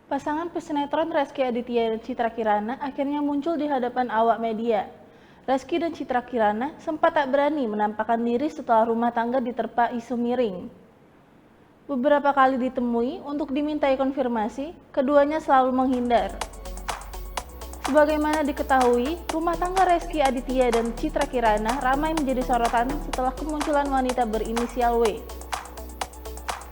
Pasangan pesinetron Rezky Aditya dan Citra Kirana akhirnya muncul di hadapan awak media. Rezky dan Citra Kirana sempat tak berani menampakkan diri setelah rumah tangga diterpa isu miring. Beberapa kali ditemui untuk dimintai konfirmasi, keduanya selalu menghindar. Sebagaimana diketahui, rumah tangga Rezky Aditya dan Citra Kirana ramai menjadi sorotan setelah kemunculan wanita berinisial W.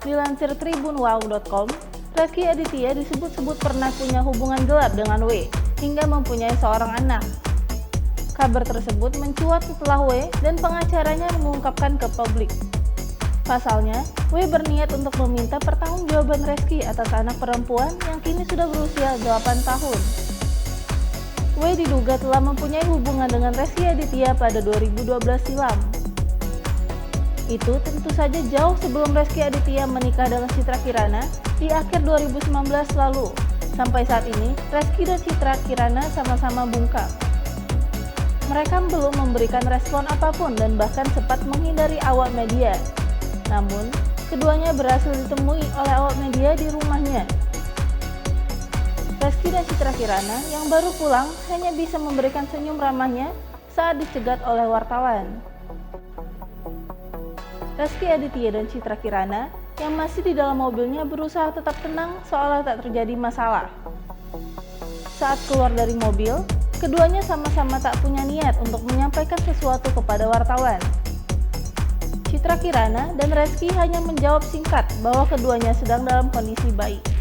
Dilansir tribunwow.com, Rezky Aditya disebut-sebut pernah punya hubungan gelap dengan W, hingga mempunyai seorang anak. Kabar tersebut mencuat setelah W dan pengacaranya mengungkapkan ke publik. Pasalnya, W berniat untuk meminta pertanggungjawaban Rezky atas anak perempuan yang kini sudah berusia 8 tahun. W diduga telah mempunyai hubungan dengan Rezky Aditya pada 2012 silam. Itu tentu saja jauh sebelum Rezky Aditya menikah dengan Citra Kirana di akhir 2019 lalu. Sampai saat ini, Rezky dan Citra Kirana sama-sama bungkam. Mereka belum memberikan respon apapun dan bahkan sempat menghindari awak media. Namun, keduanya berhasil ditemui oleh awak media di rumahnya. Rezky dan Citra Kirana yang baru pulang hanya bisa memberikan senyum ramahnya saat dicegat oleh wartawan. Rezky Aditya dan Citra Kirana yang masih di dalam mobilnya berusaha tetap tenang seolah tak terjadi masalah. Saat keluar dari mobil, keduanya sama-sama tak punya niat untuk menyampaikan sesuatu kepada wartawan. Citra Kirana dan Rezky hanya menjawab singkat bahwa keduanya sedang dalam kondisi baik.